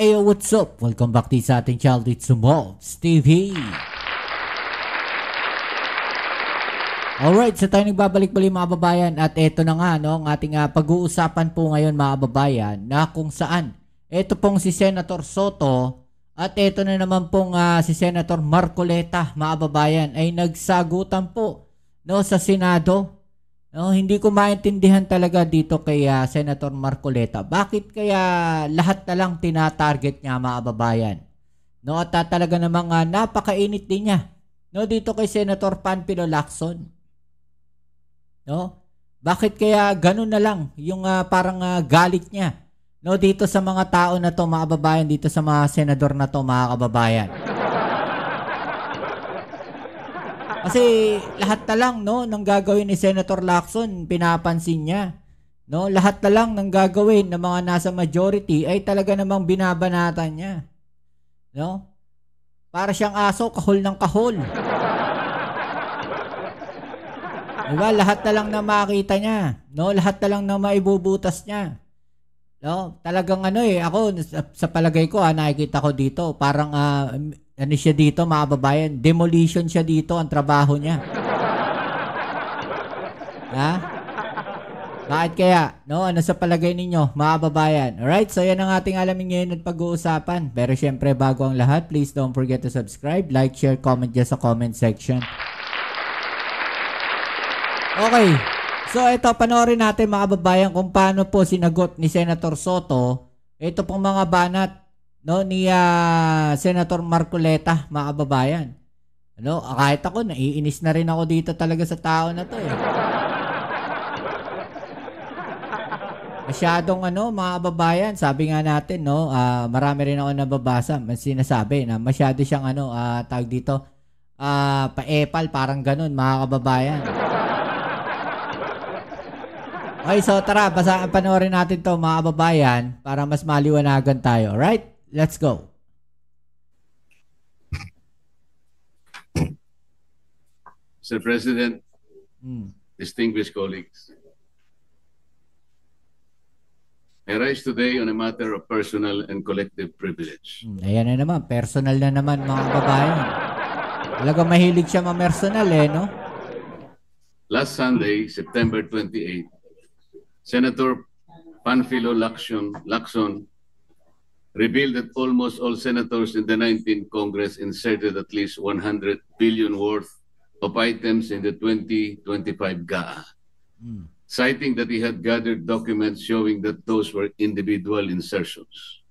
Ayo, what's up? Welcome back to sa ating channel, it's Molds TV. Alright, so tayo nagbabalik-balik mga kababayan. At eto na nga, no, ang ating pag-uusapan po ngayon mga kababayan, na kung saan eto pong si Senator Soto at eto na naman pong si Senator Marcoleta mga kababayan ay nagsagutan po, no, sa Senado. No, hindi ko maintindihan talaga dito kay Senator Marcoleta. Bakit kaya lahat na lang tina-target niya mga kababayan? No, at talaga namang napakainit din niya, no, dito kay Senator Panfilo Lacson. No? Bakit kaya ganun na lang yung parang galit niya, no, dito sa mga tao na to mga kababayan, dito sa mga senador na to mga kababayan? Kasi lahat na lang, no, ng gagawin ni Senator Lacson, pinapansin niya. No, lahat na lang ng gagawin ng mga nasa majority ay talaga namang binabanatan niya. No? Para siyang aso, kahol ng kahol. Diba? Lahat na lang na makita niya. No, lahat na lang na maibubutas niya. No, talagang ako sa palagay ko, nakikita ko dito, parang ano siya dito mga kababayan, demolition siya dito ang trabaho niya. Ha? Bakit kaya? No, ano sa palagay ninyo mga kababayan? Alright, so yan ang ating alamin ngayon at pag-uusapan. Pero syempre bago ang lahat, please don't forget to subscribe, like, share, comment dyan sa comment section. Okay, so ito, panoorin natin mga kababayan kung paano po sinagot ni Senator Soto ito pong mga banat, no, ni Senator Marcoleta mga kababayan. Ano, kahit ako naiinis na rin ako dito talaga sa tao na to eh. Masyadong mga kababayan, sabi nga natin, no, marami rin ako nababasa, sinasabi na masyado siyang tawag dito, paepal, parang ganun mga kababayan. Okay, so tara, panoorin natin to mga kababayan para mas maliwanagan tayo. Alright? Let's go. Mr. President, distinguished colleagues, I rise today on a matter of personal and collective privilege. Ayan na naman, personal na naman mga kababayan. Talagang mahilig siya ma-personal no? Last Sunday, September 28, Senator Panfilo Lacson revealed that almost all senators in the 19th Congress inserted at least 100 billion worth of items in the 2025 GAA, citing that he had gathered documents showing that those were individual insertions.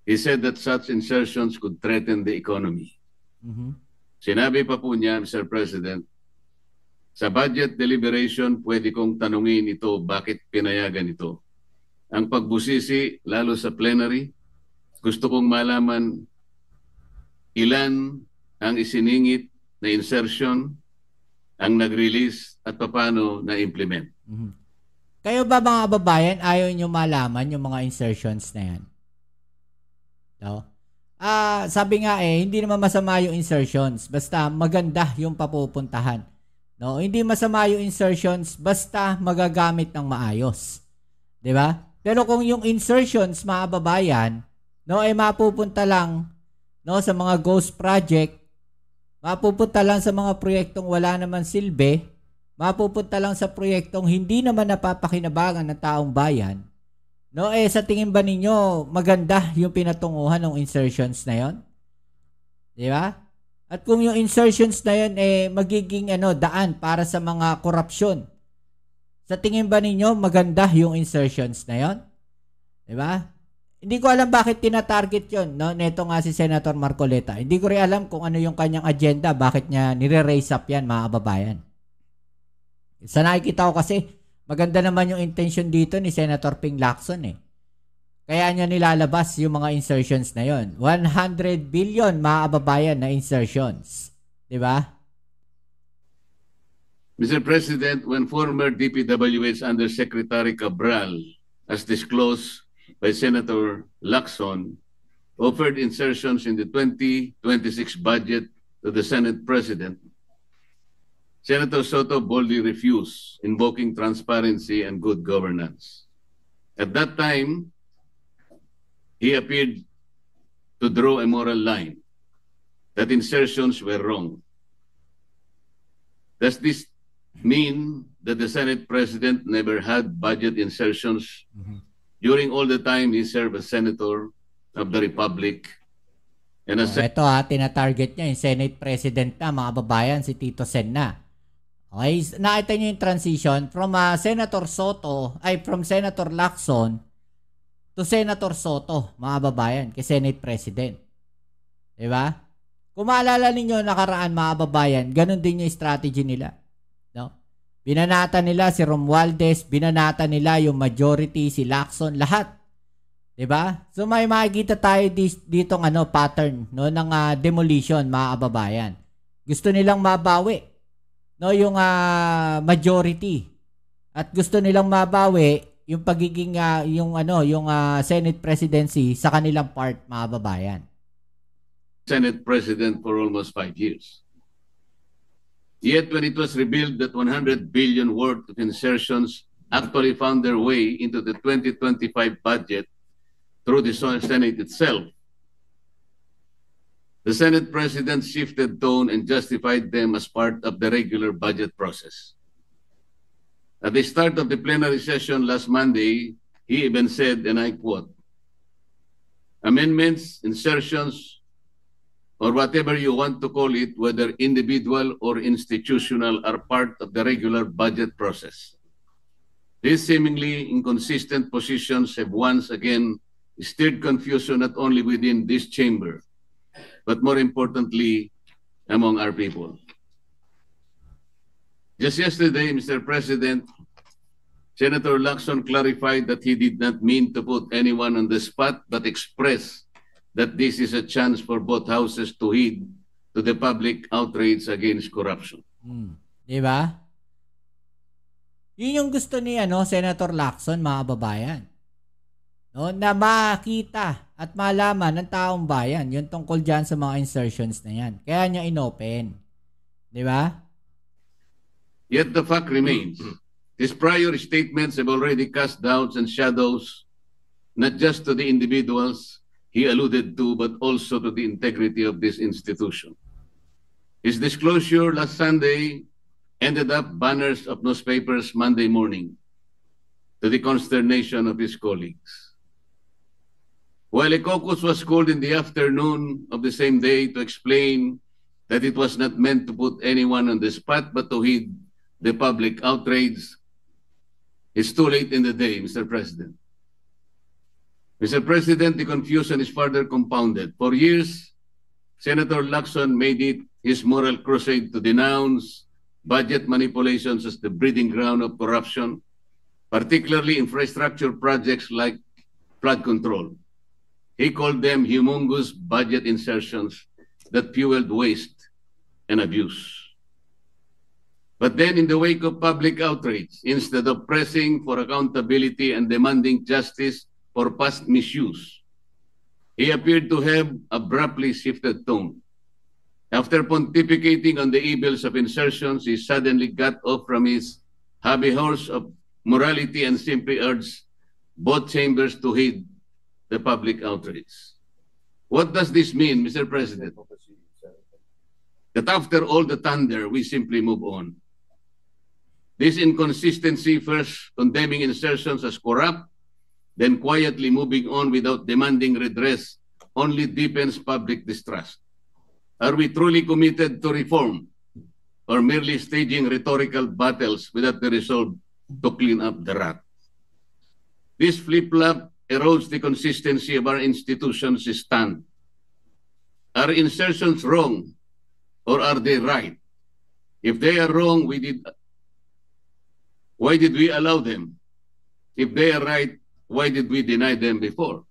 He said that such insertions could threaten the economy. Sinabi pa po niya, Mr. President, sa budget deliberation, pwede kong tanungin ito bakit pinayagan ito. Ang pagbusisi, lalo sa plenary, gusto kong malaman ilan ang isiningit na insertion, ang nag-release at paano na-implement. Kayo ba mga kababayan, ayaw nyo malaman yung mga insertions na yan? No? Sabi nga hindi naman masama yung insertions, basta maganda yung papupuntahan. No, hindi masama yung insertions basta magagamit ng maayos. 'Di ba? Pero kung yung insertions mga kababayan, no, ay mapupunta lang, no, sa mga ghost project, mapupunta lang sa mga proyektong wala naman silbi, mapupunta lang sa proyektong hindi naman napapakinabangan ng taong bayan, no, sa tingin ba ninyo maganda yung pinatunguhan ng insertions na 'yon? 'Di ba? At kung yung insertions na yun magiging daan para sa mga korupsyon, sa tingin ba ninyo maganda yung insertions na yun? Diba? Hindi ko alam bakit tina-target yun, no? Neto nga si Senator Marcoleta. Hindi ko rin alam kung ano yung kanyang agenda, bakit niya nire-raise up yan mga kababayan. Sa nakikita ko kasi, maganda naman yung intention dito ni Senator Ping Lacson Kaya niya nilalabas yung mga insertions na yon. 100 billion mga kababayan na insertions. Diba? Mr. President, when former DPWH Undersecretary Cabral, as disclosed by Senator Lacson, offered insertions in the 2026 budget to the Senate President, Senator Soto boldly refused, invoking transparency and good governance. At that time, he appeared to draw a moral line that insertions were wrong. Does this mean that the Senate President never had budget insertions during all the time he served as Senator of the Republic? And ito tinatarget niya yung Senate President na, mga babayan, si Tito Sen na. Okay, nakita niyo yung transition from Senator Soto, from Senator Lacson to Senator Soto, mga babayan, kay Senate President. Diba? Kung maalala ninyo nakaraan, mga babayan, ganun din yung strategy nila. No? Binanata nila si Romualdez, binanata nila yung majority, si Lacson, lahat. Diba? So may makikita tayo ditong pattern, no, ng demolition, mga kababayan. Gusto nilang mabawi, no, yung majority. At gusto nilang mabawi yung pagiging yung Senate presidency sa kanilang part, mga kababayan. Senate President for almost 5 years. Yet when it was revealed that 100 billion worth of insertions actually found their way into the 2025 budget through the Senate itself, the Senate President shifted tone and justified them as part of the regular budget process. At the start of the plenary session last Monday, he even said, and I quote, "Amendments, insertions, or whatever you want to call it, whether individual or institutional, are part of the regular budget process. These seemingly inconsistent positions have once again stirred confusion not only within this chamber, but more importantly, among our people." Just yesterday, Mr. President, Senator Lacson clarified that he did not mean to put anyone on the spot, but expressed that this is a chance for both houses to heed to the public outrage against corruption. Diba? Yun yung gusto ni Senator Lacson, mga babayan. No, na makita at malaman ng taong bayan yung tungkol dyan sa mga insertions na yan. Kaya niya inopen. Diba? Yet the fact remains, his prior statements have already cast doubts and shadows, not just to the individuals he alluded to, but also to the integrity of this institution. His disclosure last Sunday ended up banners of newspapers Monday morning, to the consternation of his colleagues. While a caucus was called in the afternoon of the same day to explain that it was not meant to put anyone on the spot, but to heed the public outrage, it's too late in the day, Mr. President. Mr. President, the confusion is further compounded. For years, Senator Lacson made it his moral crusade to denounce budget manipulations as the breeding ground of corruption, particularly infrastructure projects like flood control. He called them humongous budget insertions that fueled waste and abuse. But then in the wake of public outrage, instead of pressing for accountability and demanding justice for past misuse, he appeared to have abruptly shifted tone. After pontificating on the evils of insertions, he suddenly got off from his hobby horse of morality and simply urged both chambers to heed the public outrage. What does this mean, Mr. President? That after all the thunder, we simply move on. This inconsistency, first condemning insertions as corrupt, then quietly moving on without demanding redress, only deepens public distrust. Are we truly committed to reform, or merely staging rhetorical battles without the resolve to clean up the rat? This flip-flop erodes the consistency of our institutions' stand. Are insertions wrong, or are they right? If they are wrong, why did we allow them? If they are right, why did we deny them before?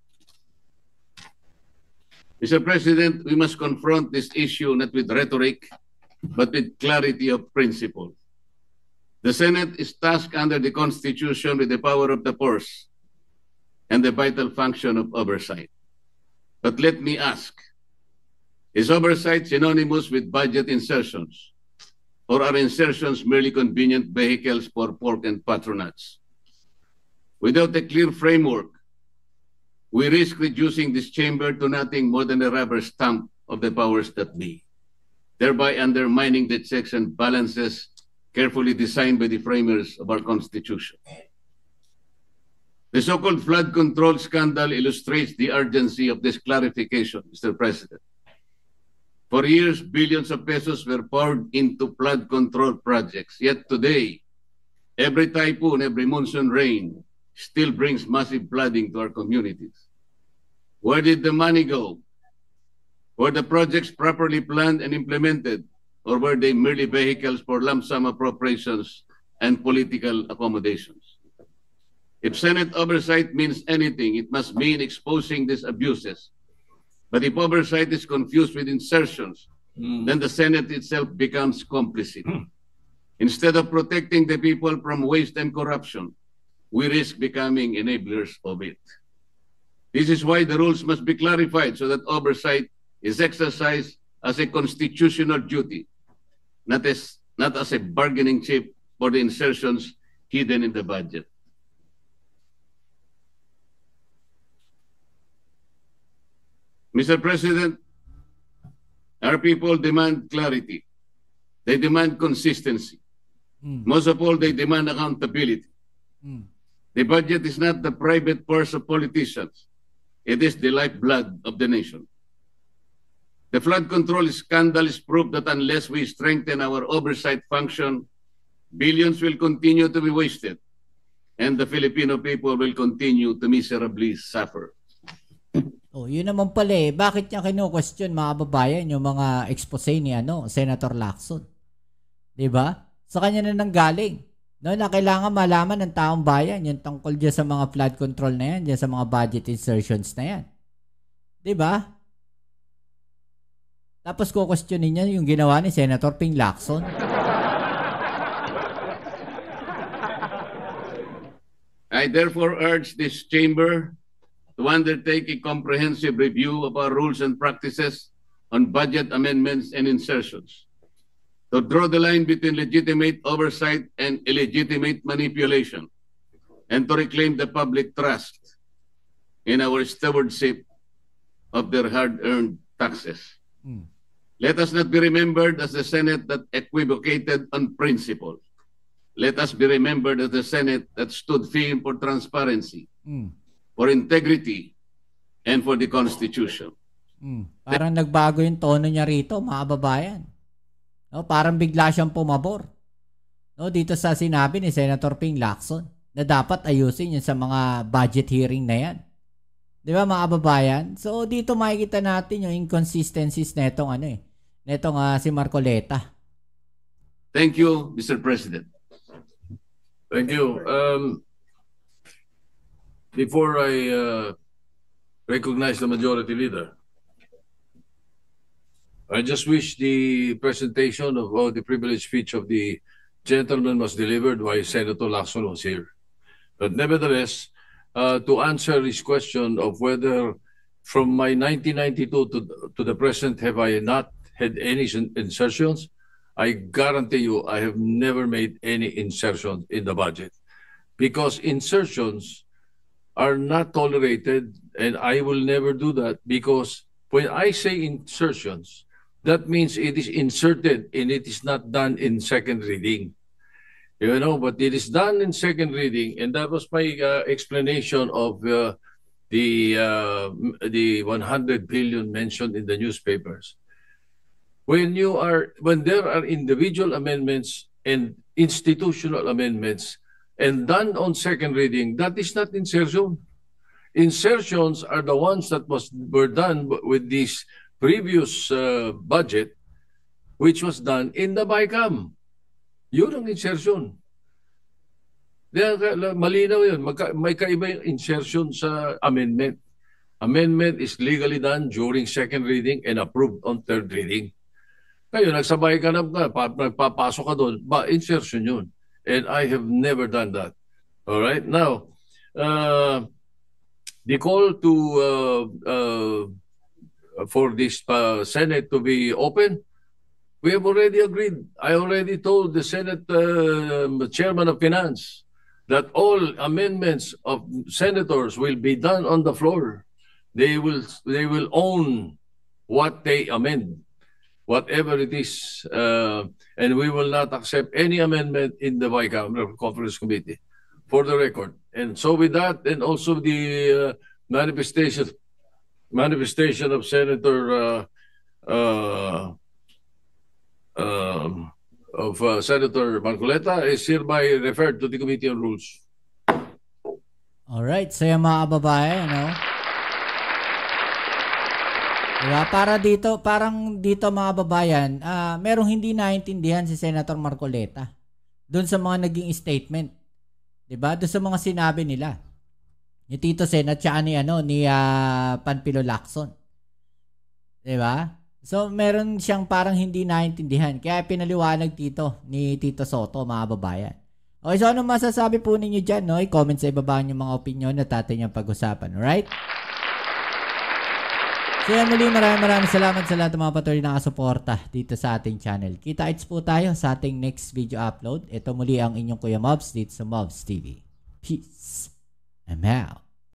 Mr. President, we must confront this issue not with rhetoric, but with clarity of principle. The Senate is tasked under the Constitution with the power of the purse and the vital function of oversight. But let me ask, is oversight synonymous with budget insertions? Or are insertions merely convenient vehicles for pork and patronage? Without a clear framework, we risk reducing this chamber to nothing more than a rubber stamp of the powers that be, thereby undermining the checks and balances carefully designed by the framers of our Constitution. The so-called flood control scandal illustrates the urgency of this clarification, Mr. President. For years, billions of pesos were poured into flood control projects. Yet today, every typhoon, every monsoon rain still brings massive flooding to our communities. Where did the money go? Were the projects properly planned and implemented, or were they merely vehicles for lump sum appropriations and political accommodations? If Senate oversight means anything, it must mean exposing these abuses. But if oversight is confused with insertions, then the Senate itself becomes complicit. Instead of protecting the people from waste and corruption, we risk becoming enablers of it. This is why the rules must be clarified so that oversight is exercised as a constitutional duty, not as a bargaining chip for the insertions hidden in the budget. Mr. President, our people demand clarity. They demand consistency. Most of all, they demand accountability. The budget is not the private purse of politicians. It is the lifeblood of the nation. The flood control scandal is proof that unless we strengthen our oversight function, billions will continue to be wasted, and the Filipino people will continue to miserably suffer. Oh, yun naman pala eh. Bakit niya kino-question mga babayan yung mga expose ni Senator Lacson? 'Di ba? Sa kanya na nanggaling. No, na kailangan malaman ng taong bayan yung tungkol diyan sa mga flood control na yan, diyan sa mga budget insertions na yan. 'Di ba? Tapos ko-questionin niya yung ginawa ni Senator Ping Lacson. I therefore urge this chamber to undertake a comprehensive review of our rules and practices on budget amendments and insertions, to draw the line between legitimate oversight and illegitimate manipulation, and to reclaim the public trust in our stewardship of their hard-earned taxes. Let us not be remembered as the Senate that equivocated on principle. Let us be remembered as the Senate that stood firm for transparency, for integrity, and for the Constitution. Parang nagbago yung tono niya rito, mga babayan. No, parang bigla siyang pumabor. No, dito sa sinabi ni Senator Ping Lacson na dapat ayusin yun sa mga budget hearing na yan. Di ba mga babayan? So dito makikita natin yung inconsistencies netong si Marcoleta. Thank you, Mr. President. Thank you. Before I recognize the majority leader, I just wish the presentation of the privileged speech of the gentleman was delivered while Senator Lacson was here. But nevertheless, to answer his question of whether from my 1992 to the present have I not had any insertions, I guarantee you I have never made any insertions in the budget, because insertions are not tolerated, and I will never do that, because when I say insertions, that means it is inserted and it is not done in second reading. You know, but it is done in second reading, and that was my explanation of the 100 billion mentioned in the newspapers. When there are individual amendments and institutional amendments and done on second reading, that is not insertion. Insertions are the ones that were done with this previous budget, which was done in the BICAM. Yun ang insertion. Malinaw yun. May kaiba yung insertion sa amendment. Amendment is legally done during second reading and approved on third reading. Ngayon, nagsabay ka na, nagpapasok ka doon, insertion yun. And I have never done that. All right? Now, the call to for this Senate to be open, we have already agreed. I already told the Senate Chairman of Finance that all amendments of senators will be done on the floor. They will own what they amend, whatever it is, and we will not accept any amendment in the bicameral conference committee, for the record. And so with that, and also the manifestation of Senator Senator Marcoleta is hereby referred to the Committee on Rules. Alright, so yung mga kababayan, no? Diba? Parang dito mga kababayan, merong hindi naintindihan si Senator Marcoleta doon sa mga naging statement. Diba? Doon sa mga sinabi nila. Ni Tito Sen at saka ni Panfilo Lacson. Diba? So, meron siyang parang hindi naintindihan. Kaya pinaliwanag ni Tito Soto, mga babayan. Okay, so ano masasabi po ninyo dyan, no? I-comment sa ibaba yung mga opinion na natin yung pag-usapan, alright? So yan muli, maraming salamat sa lahat ng mga patuloy na kasuporta dito sa ating channel. Kita-its po tayo sa ating next video upload. Ito muli ang inyong Kuya Mobs dito sa Mobs TV. Peace. I'm out.